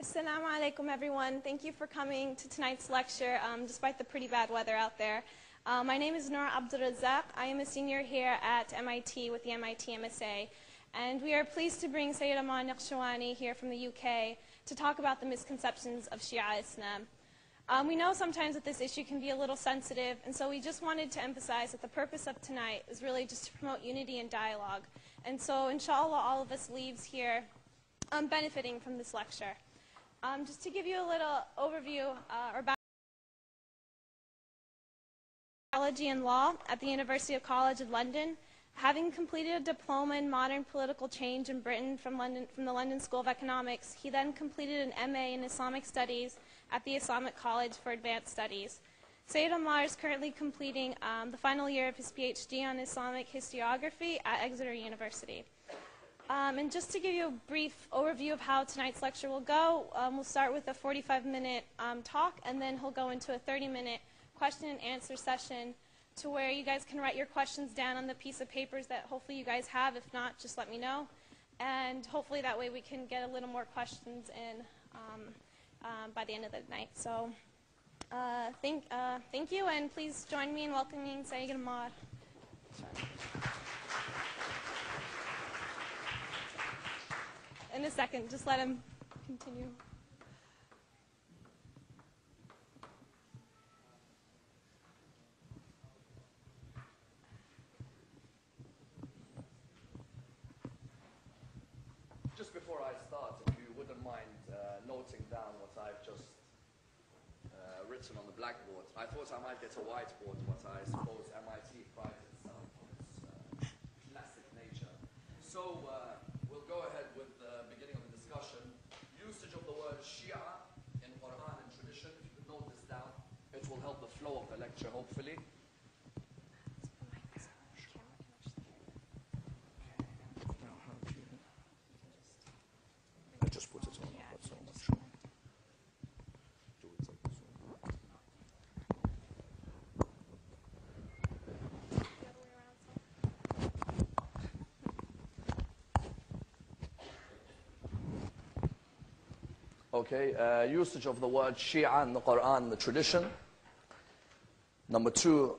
Assalamu alaikum, everyone. Thank you for coming to tonight's lecture, despite the pretty bad weather out there. My name is Noor Abdulrazak. I am a senior here at MIT with the MIT MSA. And we are pleased to bring Sayyid Ammar Nakshawani here from the UK to talk about the misconceptions of Shia Islam. We know sometimes that this issue can be a little sensitive, and so we just wanted to emphasize that the purpose of tonight is really just to promote unity and dialogue. And so, inshallah, all of us leaves here benefiting from this lecture. Just to give you a little overview about Theology and Law at the University of College of London. Having completed a diploma in modern political change in Britain from the London School of Economics, he then completed an MA in Islamic Studies at the Islamic College for Advanced Studies. Sayyid Ammar is currently completing the final year of his PhD on Islamic Historiography at Exeter University. And just to give you a brief overview of how tonight's lecture will go, we'll start with a 45-minute talk, and then he'll go into a 30-minute question and answer session to where you guys can write your questions down on the piece of papers that hopefully you guys have. If not, just let me know. And hopefully that way we can get a little more questions in by the end of the night. So thank you, and please join me in welcoming Sayyid Ammar. In a second, just let him continue. Just before I start, if you wouldn't mind noting down what I've just written on the blackboard. I thought I might get a whiteboard, but I suppose MIT prides itself on its classic nature. So we'll go ahead with the beginning of the discussion. Usage of the word Shia in Quran and tradition. If you could note this down, it will help the flow of the lecture, hopefully. I just put it on. That's so much. Do it like this. Okay, usage of the word Shia in the Quran, the tradition. Number 2,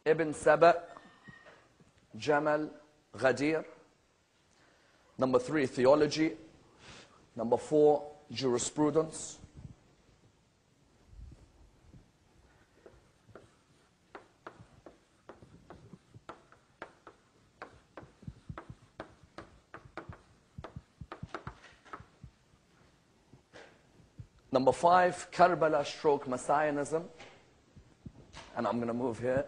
Ibn Saba, Jamal, Ghadir. Number 3, theology. Number 4, jurisprudence. Number 5, Karbala stroke Messianism. And I'm going to move here.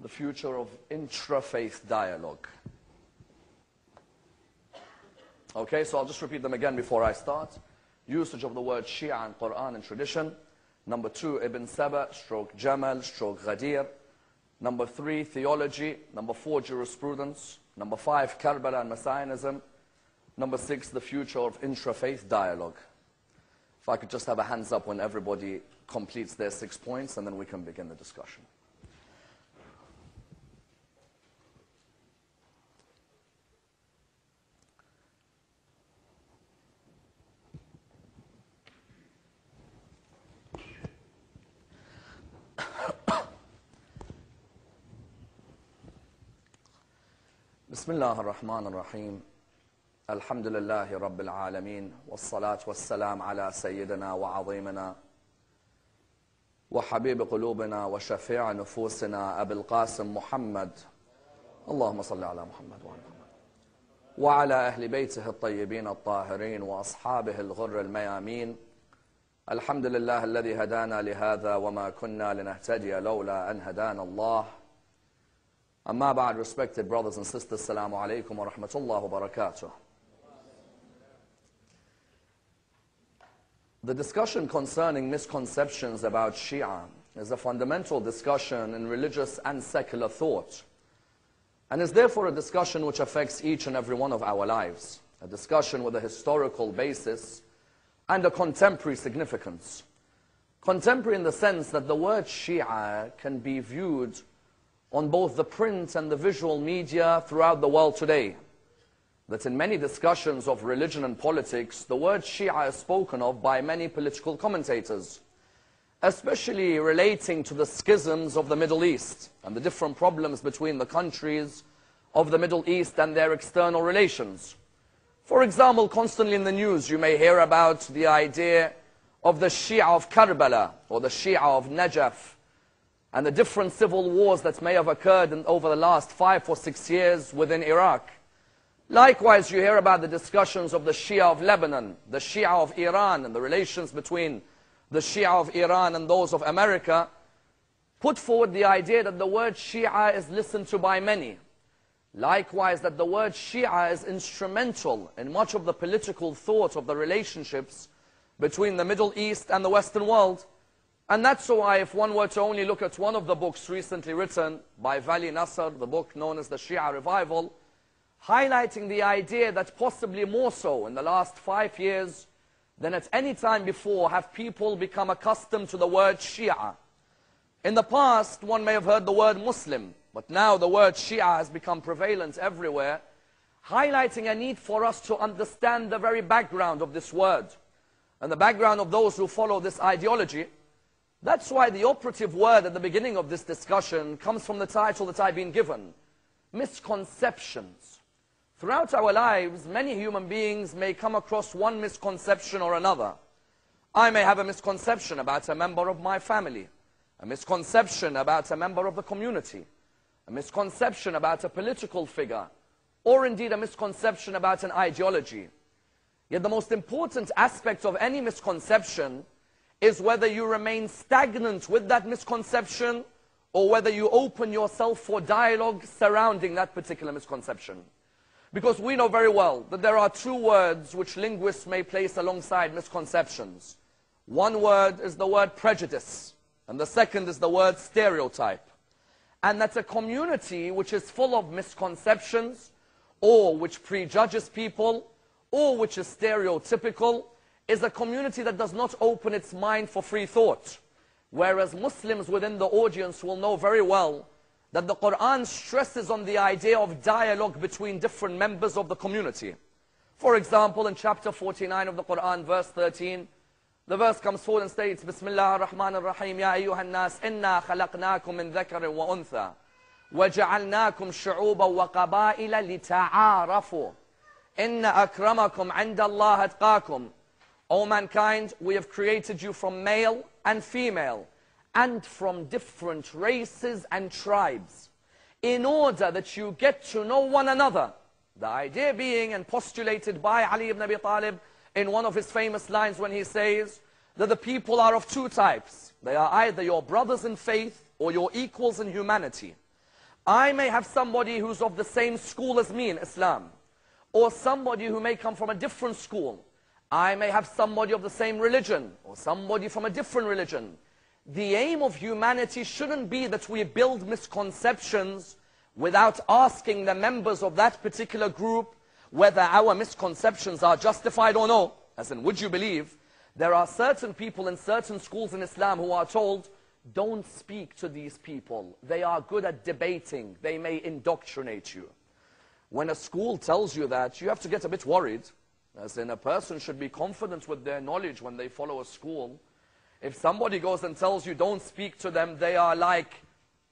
The future of intra-faith dialogue. Okay, so I'll just repeat them again before I start. Usage of the word Shia in Quran and tradition. Number 2, Ibn Saba, stroke Jamal, stroke Ghadir. Number 3, theology. Number 4, jurisprudence. Number 5, Karbala and Messianism. Number 6, the future of intra-faith dialogue. If I could just have a hands up when everybody completes their 6 points, and then we can begin the discussion. بسم الله الرحمن الرحيم الحمد لله رب العالمين والصلاة والسلام على سيدنا وعظيمنا وحبيب قلوبنا وشفيع نفوسنا أبي القاسم محمد اللهم صل على محمد وعلى محمد وعلى أهل بيته الطيبين الطاهرين وأصحابه الغر الميامين الحمد لله الذي هدانا لهذا وما كنا لنهتدي لولا أن هدانا الله. Amma ba'd, respected brothers and sisters, Assalamu alaikum wa rahmatullah wa barakatuh. The discussion concerning misconceptions about Shia is a fundamental discussion in religious and secular thought, and is therefore a discussion which affects each and every one of our lives. a discussion with a historical basis and a contemporary significance. Contemporary in the sense that the word Syiah can be viewed on both the print and the visual media throughout the world today. That in many discussions of religion and politics, the word Syiah is spoken of by many political commentators, especially relating to the schisms of the Middle East and the different problems between the countries of the Middle East and their external relations. For example, constantly in the news you may hear about the idea of the Syiah of Karbala or the Syiah of Najaf and the different civil wars that may have occurred over the last 5 or 6 years within Iraq. Likewise, you hear about the discussions of the Syiah of Lebanon, the Syiah of Iran, and the relations between the Syiah of Iran and those of America. Put forward the idea that the word Syiah is listened to by many. Likewise, that the word Syiah is instrumental in much of the political thought of the relationships between the Middle East and the Western world. And that's why if one were to only look at one of the books recently written by Vali Nasser, the book known as the Syiah Revival, highlighting the idea that possibly more so in the last 5 years than at any time before have people become accustomed to the word Syiah. In the past, one may have heard the word Muslim, but now the word Syiah has become prevalent everywhere, highlighting a need for us to understand the very background of this word and the background of those who follow this ideology. That's why the operative word at the beginning of this discussion comes from the title that I've been given, misconceptions. Throughout our lives, many human beings may come across one misconception or another. I may have a misconception about a member of my family, a misconception about a member of the community, a misconception about a political figure, or indeed a misconception about an ideology. Yet the most important aspect of any misconception is whether you remain stagnant with that misconception or whether you open yourself for dialogue surrounding that particular misconception. Because we know very well that there are 2 words which linguists may place alongside misconceptions. One word is the word prejudice, and the second is the word stereotype. And that a community which is full of misconceptions, or which prejudges people, or which is stereotypical, is a community that does not open its mind for free thought. Whereas Muslims within the audience will know very well that the Quran stresses on the idea of dialogue between different members of the community. For example, in chapter 49 of the Quran, verse 13, the verse comes forward and states, Bismillah ar-Rahman ar-Rahim, Ya ayyuhan nas, inna khalaqnakum min dhakarin wa untha, wa ja'alnakum shu'uban wa qabaila lita'arafu, inna akramakum 'inda Allah atqakum. O mankind, we have created you from male and female, and from different races and tribes, in order that you get to know one another. The idea being, and postulated by Ali ibn Abi Talib in one of his famous lines when he says that the people are of 2 types. They are either your brothers in faith or your equals in humanity. I may have somebody who's of the same school as me in Islam, or somebody who may come from a different school. I may have somebody of the same religion, or somebody from a different religion. The aim of humanity shouldn't be that we build misconceptions without asking the members of that particular group whether our misconceptions are justified or no. As in, would you believe there are certain people in certain schools in Islam who are told, don't speak to these people. They are good at debating. They may indoctrinate you. When a school tells you that, you have to get a bit worried. As in, a person should be confident with their knowledge when they follow a school. If somebody goes and tells you don't speak to them, they are like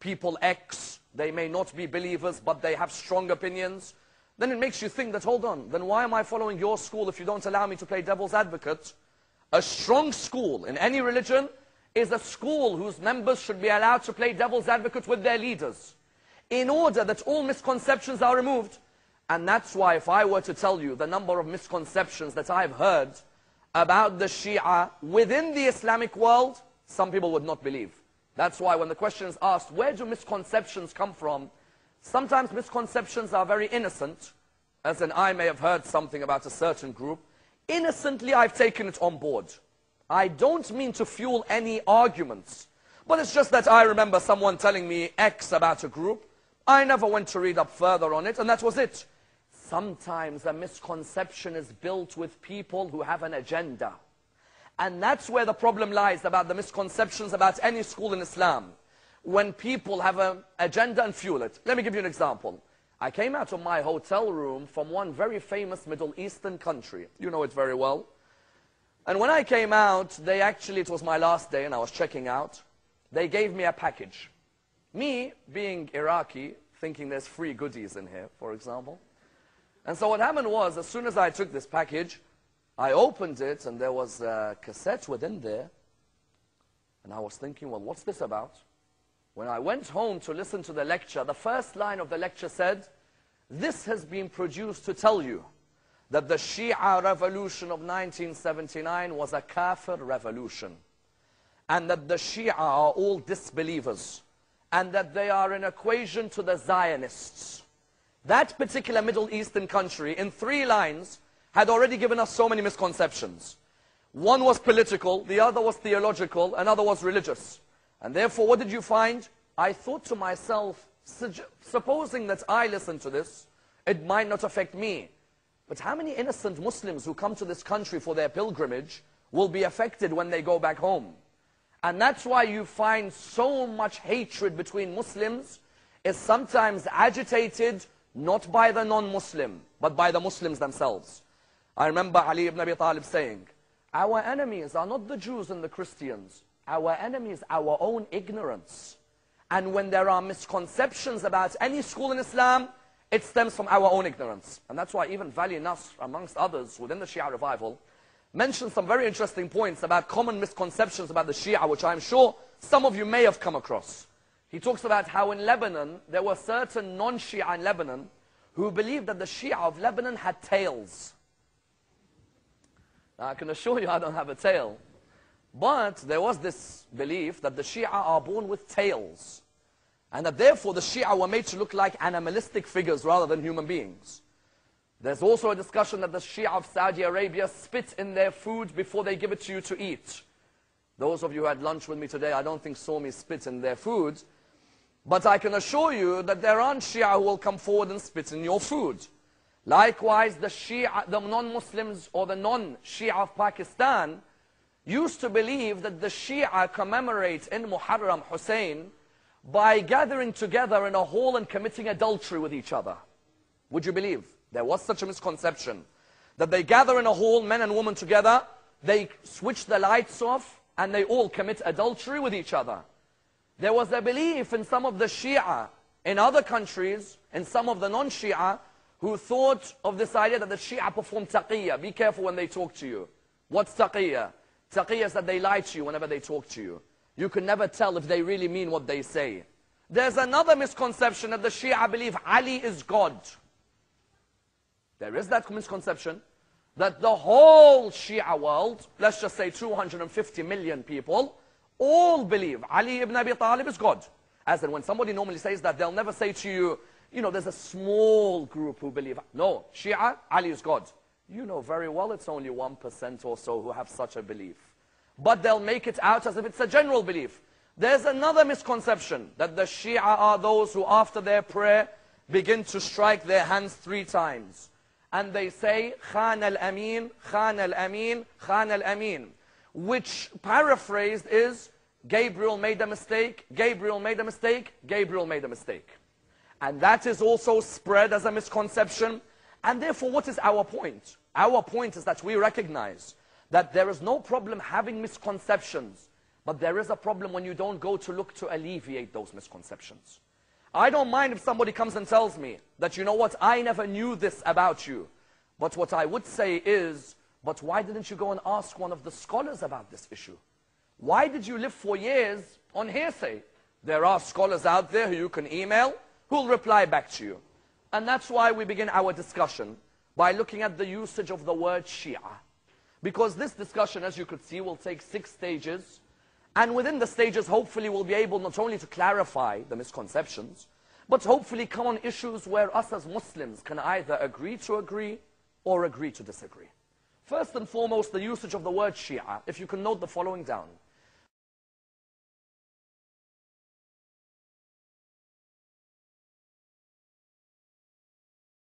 people X, they may not be believers, but they have strong opinions, then it makes you think that, hold on, then why am I following your school if you don't allow me to play devil's advocate? A strong school in any religion is a school whose members should be allowed to play devil's advocate with their leaders, in order that all misconceptions are removed. And that's why if I were to tell you the number of misconceptions that I've heard about the Syiah within the Islamic world, some people would not believe. That's why when the question is asked, where do misconceptions come from? Sometimes misconceptions are very innocent, as in I may have heard something about a certain group. Innocently, I've taken it on board. I don't mean to fuel any arguments, but it's just that I remember someone telling me X about a group. I never went to read up further on it, and that was it. sometimes a misconception is built with people who have an agenda. And that's where the problem lies about the misconceptions about any school in Islam. When people have an agenda and fuel it. Let me give you an example. I came out of my hotel room from one very famous Middle Eastern country. You know it very well. And when I came out, it was my last day and I was checking out. They gave me a package. Me, being Iraqi, thinking there's free goodies in here, for example. And so what happened was, as soon as I took this package, I opened it and there was a cassette within there. And I was thinking, well, what's this about? When I went home to listen to the lecture, the first line of the lecture said, this has been produced to tell you that the Shia revolution of 1979 was a kafir revolution. And that the Shia are all disbelievers. And that they are an equation to the Zionists. That particular Middle Eastern country, in 3 lines, had already given us so many misconceptions. One was political, the other was theological, another was religious. And therefore, what did you find? I thought to myself, supposing that I listen to this, it might not affect me. But how many innocent Muslims who come to this country for their pilgrimage will be affected when they go back home? And that's why you find so much hatred between Muslims is sometimes agitated not by the non-Muslim, but by the Muslims themselves. I remember Ali ibn Abi Talib saying, our enemies are not the Jews and the Christians. Our enemies, our own ignorance. And when there are misconceptions about any school in Islam, it stems from our own ignorance. And that's why even Vali Nasr, amongst others, within the Shia revival, mentioned some very interesting points about common misconceptions about the Shia, which I'm sure some of you may have come across. He talks about how in Lebanon, there were certain non-Shia in Lebanon who believed that the Shia of Lebanon had tails. Now, I can assure you I don't have a tail. But there was this belief that the Shia are born with tails. And that therefore the Shia were made to look like animalistic figures rather than human beings. There's also a discussion that the Shia of Saudi Arabia spit in their food before they give it to you to eat. Those of you who had lunch with me today, I don't think saw me spit in their food. But I can assure you that there aren't Shia who will come forward and spit in your food. Likewise, the Shia, the non-Muslims or the non-Shia of Pakistan used to believe that the Shia commemorate in Muharram Hussein by gathering together in a hall and committing adultery with each other. Would you believe? There was such a misconception that they gather in a hall, men and women together, they switch the lights off, and they all commit adultery with each other. There was a belief in some of the Shia in other countries, in some of the non-Shia, who thought of this idea that the Shia perform taqiyya. Be careful when they talk to you. What's taqiyya? Taqiyya is that they lie to you whenever they talk to you. You can never tell if they really mean what they say. There's another misconception that the Shia believe Ali is God. There is that misconception that the whole Shia world, let's just say 250 million people, all believe Ali ibn Abi Talib is God. As in when somebody normally says that, they'll never say to you, you know, there's a small group who believe. No, Shia, Ali is God. You know very well it's only 1% or so who have such a belief. But they'll make it out as if it's a general belief. There's another misconception, that the Shia are those who after their prayer begin to strike their hands 3 times. And they say, Khan al-Amin, Khan al-Amin, Khan al-Amin. Which paraphrased is, Gabriel made a mistake, Gabriel made a mistake, Gabriel made a mistake. And that is also spread as a misconception. And therefore, what is our point? Our point is that we recognize that there is no problem having misconceptions, but there is a problem when you don't go to look to alleviate those misconceptions. I don't mind if somebody comes and tells me that, you know what, I never knew this about you. But what I would say is, but why didn't you go and ask one of the scholars about this issue? Why did you live for years on hearsay? There are scholars out there who you can email, who will reply back to you. And that's why we begin our discussion by looking at the usage of the word Shia. Because this discussion, as you could see, will take 6 stages. And within the stages, hopefully, we'll be able not only to clarify the misconceptions, but hopefully come on issues where us as Muslims can either agree to agree or agree to disagree. First and foremost, the usage of the word Shia. If you can note the following down.